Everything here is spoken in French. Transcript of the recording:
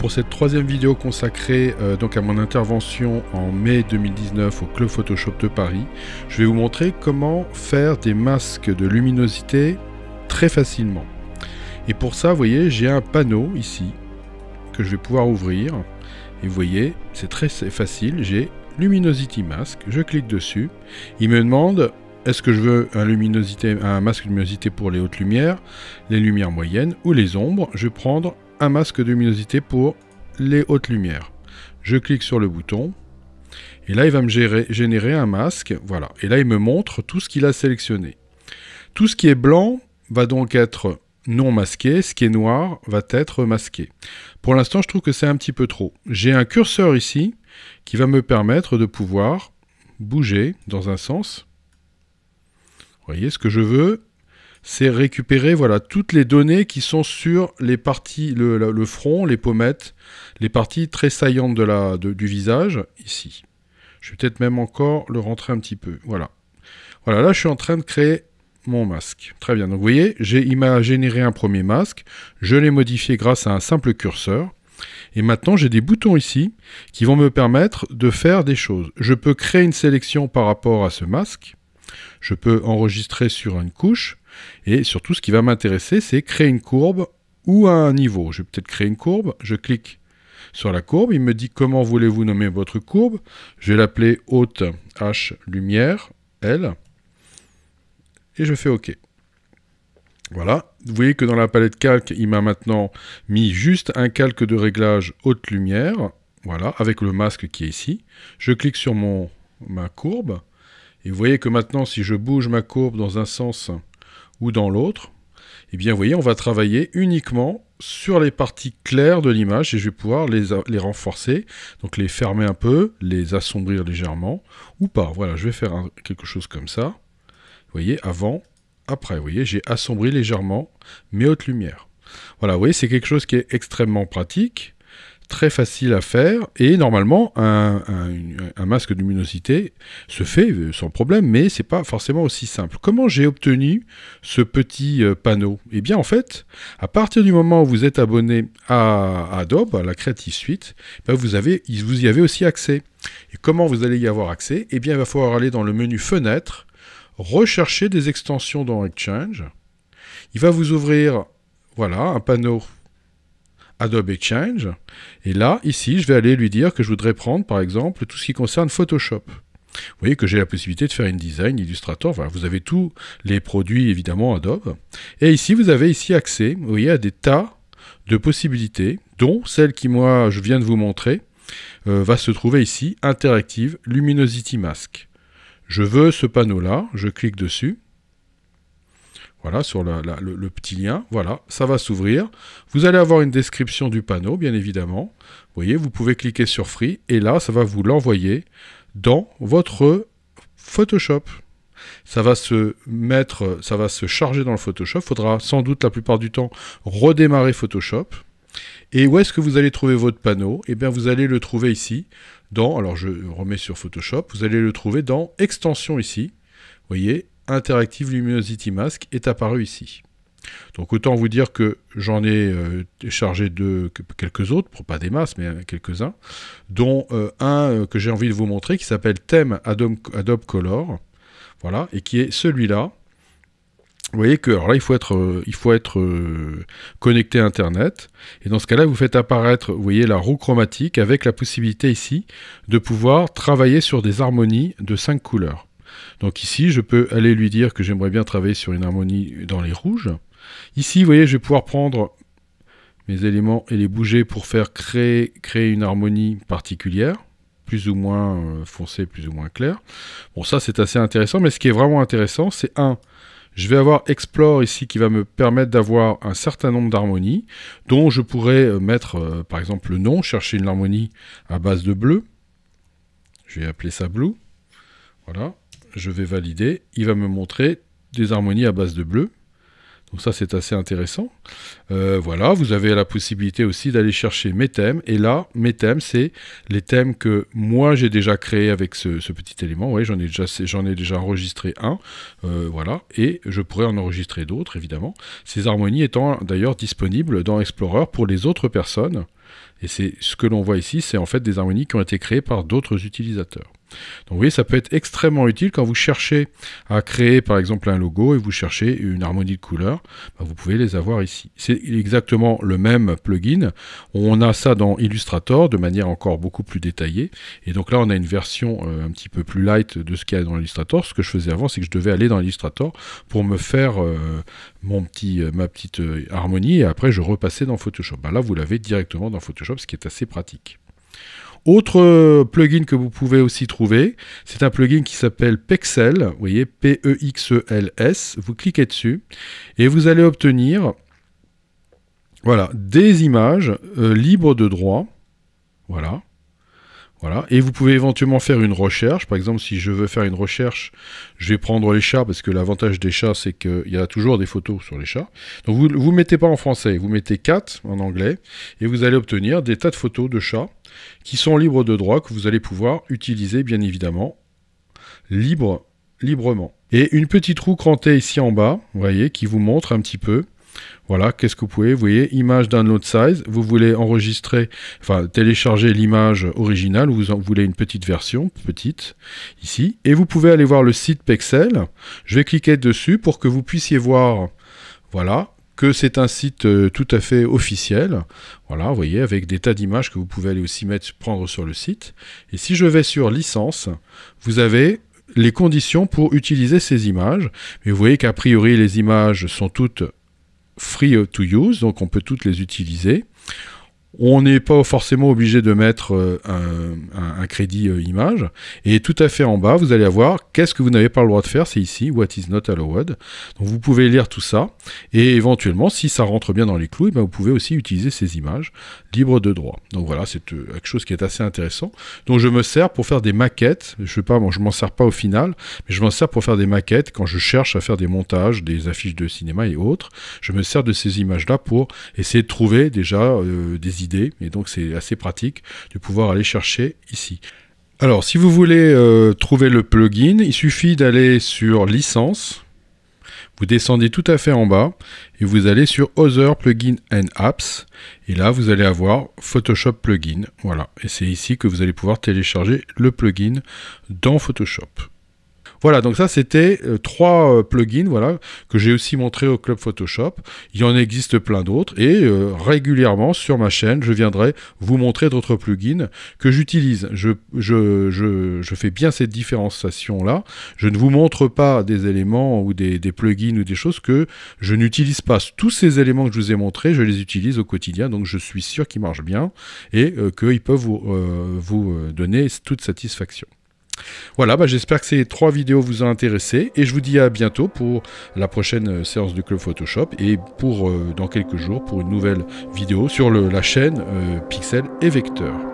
pour cette troisième vidéo consacrée donc à mon intervention en mai 2019 au Club Photoshop de Paris, je vais vous montrer comment faire des masques de luminosité très facilement. Et pour ça, vous voyez, j'ai un panneau ici que je vais pouvoir ouvrir. Et vous voyez, c'est très facile, j'ai Luminosity Mask, je clique dessus. Il me demande, est-ce que je veux un masque de luminosité pour les hautes lumières, les lumières moyennes ou les ombres? Je vais prendre un masque de luminosité pour les hautes lumières. Je clique sur le bouton. Et là, il va me générer un masque. Voilà. Et là, il me montre tout ce qu'il a sélectionné. Tout ce qui est blanc va donc être non masqué. Ce qui est noir va être masqué. Pour l'instant, je trouve que c'est un petit peu trop. J'ai un curseur ici qui va me permettre de pouvoir bouger dans un sens. Vous voyez, ce que je veux, c'est récupérer voilà, toutes les données qui sont sur les parties, le front, les pommettes, les parties très saillantes du visage, ici. Je vais peut-être même encore le rentrer un petit peu. Voilà. Voilà, là, je suis en train de créer mon masque. Très bien. Donc, vous voyez, il m'a généré un premier masque. Je l'ai modifié grâce à un simple curseur. Et maintenant, j'ai des boutons ici qui vont me permettre de faire des choses. Je peux créer une sélection par rapport à ce masque. Je peux enregistrer sur une couche. Et surtout, ce qui va m'intéresser, c'est créer une courbe ou un niveau. Je vais peut-être créer une courbe. Je clique sur la courbe. Il me dit comment voulez-vous nommer votre courbe. Je vais l'appeler haute H lumière L. Et je fais OK. Voilà. Vous voyez que dans la palette calque, il m'a maintenant mis juste un calque de réglage haute lumière. Voilà, avec le masque qui est ici. Je clique sur ma courbe. Et vous voyez que maintenant, si je bouge ma courbe dans un sens ou dans l'autre, eh bien, vous voyez, on va travailler uniquement sur les parties claires de l'image et je vais pouvoir les renforcer, donc les fermer un peu, les assombrir légèrement ou pas. Voilà, je vais faire quelque chose comme ça. Vous voyez, avant, après, vous voyez, j'ai assombri légèrement mes hautes lumières. Voilà, vous voyez, c'est quelque chose qui est extrêmement pratique, très facile à faire, et normalement, un masque de luminosité se fait sans problème, mais c'est pas forcément aussi simple. Comment j'ai obtenu ce petit panneau? Eh bien, en fait, à partir du moment où vous êtes abonné à Adobe, à la Creative Suite, ben vous y avez aussi accès. Et comment vous allez y avoir accès? Eh bien, il va falloir aller dans le menu Fenêtre, rechercher des extensions dans Exchange. Il va vous ouvrir, voilà, un panneau Adobe Exchange. Et là, ici, je vais aller lui dire que je voudrais prendre, par exemple, tout ce qui concerne Photoshop. Vous voyez que j'ai la possibilité de faire InDesign, Illustrator. Voilà, vous avez tous les produits, évidemment, Adobe. Et ici, vous avez ici accès, vous voyez, à des tas de possibilités, dont celle qui, moi, je viens de vous montrer, va se trouver ici, Interactive Luminosity Mask. Je veux ce panneau-là, je clique dessus. Voilà, sur le petit lien, voilà, ça va s'ouvrir. Vous allez avoir une description du panneau, bien évidemment. Vous voyez, vous pouvez cliquer sur Free, et là, ça va vous l'envoyer dans votre Photoshop. Ça va se charger dans le Photoshop. Il faudra sans doute, la plupart du temps, redémarrer Photoshop. Et où est-ce que vous allez trouver votre panneau? Eh bien, vous allez le trouver ici, alors je remets sur Photoshop, vous allez le trouver dans Extension ici. Vous voyez, Interactive Luminosity Mask est apparu ici. Donc autant vous dire que j'en ai chargé quelques autres, pas des masses, mais quelques-uns, dont un que j'ai envie de vous montrer qui s'appelle Thème Adobe Color, voilà, et qui est celui-là. Vous voyez que alors là, il faut être connecté à Internet. Et dans ce cas-là, vous faites apparaître, vous voyez, la roue chromatique avec la possibilité ici de pouvoir travailler sur des harmonies de 5 couleurs. Donc ici, je peux aller lui dire que j'aimerais bien travailler sur une harmonie dans les rouges. Ici, vous voyez, je vais pouvoir prendre mes éléments et les bouger pour faire créer une harmonie particulière, plus ou moins foncée, plus ou moins claire. Bon, ça, c'est assez intéressant, mais ce qui est vraiment intéressant, c'est je vais avoir Explore ici qui va me permettre d'avoir un certain nombre d'harmonies dont je pourrais mettre par exemple le nom, chercher une harmonie à base de bleu. Je vais appeler ça Blue. Voilà, je vais valider. Il va me montrer des harmonies à base de bleu. Donc ça c'est assez intéressant. Voilà, vous avez la possibilité aussi d'aller chercher mes thèmes. Et là, mes thèmes, c'est les thèmes que moi j'ai déjà créés avec ce petit élément. Oui, j'en ai déjà enregistré un. Voilà, et je pourrais en enregistrer d'autres, évidemment. Ces harmonies étant d'ailleurs disponibles dans Explorer pour les autres personnes. Et c'est ce que l'on voit ici, c'est en fait des harmonies qui ont été créées par d'autres utilisateurs. Donc vous voyez, ça peut être extrêmement utile quand vous cherchez à créer par exemple un logo et vous cherchez une harmonie de couleurs, ben vous pouvez les avoir ici. C'est exactement le même plugin, on a ça dans Illustrator de manière encore beaucoup plus détaillée, et donc là on a une version un petit peu plus light de ce qu'il y a dans Illustrator. Ce que je faisais avant, c'est que je devais aller dans Illustrator pour me faire ma petite harmonie, et après je repassais dans Photoshop. Ben là vous l'avez directement dans Photoshop, ce qui est assez pratique. Autre plugin que vous pouvez aussi trouver, c'est un plugin qui s'appelle Pexels, vous voyez, P-E-X-E-L-S, vous cliquez dessus, et vous allez obtenir, voilà, des images libres de droit, voilà. Voilà, et vous pouvez éventuellement faire une recherche. Par exemple, si je veux faire une recherche, je vais prendre les chats, parce que l'avantage des chats, c'est qu'il y a toujours des photos sur les chats. Donc vous ne mettez pas en français, vous mettez cat en anglais, et vous allez obtenir des tas de photos de chats qui sont libres de droit, que vous allez pouvoir utiliser, bien évidemment, librement. Et une petite roue crantée ici en bas, vous voyez, qui vous montre un petit peu. Voilà, qu'est-ce que vous pouvez, vous voyez, image download size, vous voulez enregistrer, enfin télécharger l'image originale, vous voulez une petite version, petite, ici, et vous pouvez aller voir le site Pexels. Je vais cliquer dessus pour que vous puissiez voir, voilà, que c'est un site tout à fait officiel, voilà, vous voyez, avec des tas d'images que vous pouvez aller aussi prendre sur le site. Et si je vais sur licence, vous avez les conditions pour utiliser ces images, mais vous voyez qu'a priori les images sont toutes free to use, donc on peut toutes les utiliser. On n'est pas forcément obligé de mettre un crédit image. Et tout à fait en bas, vous allez avoir qu'est-ce que vous n'avez pas le droit de faire, c'est ici, what is not allowed. Donc vous pouvez lire tout ça, et éventuellement, si ça rentre bien dans les clous, vous pouvez aussi utiliser ces images libres de droit. Donc voilà, c'est quelque chose qui est assez intéressant. Donc je me sers pour faire des maquettes, je sais pas, bon, je m'en sers pas au final, mais je m'en sers pour faire des maquettes quand je cherche à faire des montages, des affiches de cinéma et autres. Je me sers de ces images-là pour essayer de trouver déjà des idées, et donc c'est assez pratique de pouvoir aller chercher ici. Alors si vous voulez trouver le plugin, il suffit d'aller sur licence, vous descendez tout à fait en bas et vous allez sur Other Plugins and Apps, et là vous allez avoir Photoshop Plugin, voilà, et c'est ici que vous allez pouvoir télécharger le plugin dans Photoshop. Voilà, donc ça c'était 3 plugins, voilà, que j'ai aussi montré au Club Photoshop. Il y en existe plein d'autres, et régulièrement sur ma chaîne, je viendrai vous montrer d'autres plugins que j'utilise. Je fais bien cette différenciation-là. Je ne vous montre pas des éléments ou des plugins ou des choses que je n'utilise pas. Tous ces éléments que je vous ai montrés, je les utilise au quotidien, donc je suis sûr qu'ils marchent bien et qu'ils peuvent vous donner toute satisfaction. Voilà, j'espère que ces 3 vidéos vous ont intéressé, et je vous dis à bientôt pour la prochaine séance du Club Photoshop, et pour dans quelques jours pour une nouvelle vidéo sur la chaîne Pixel et Vecteur.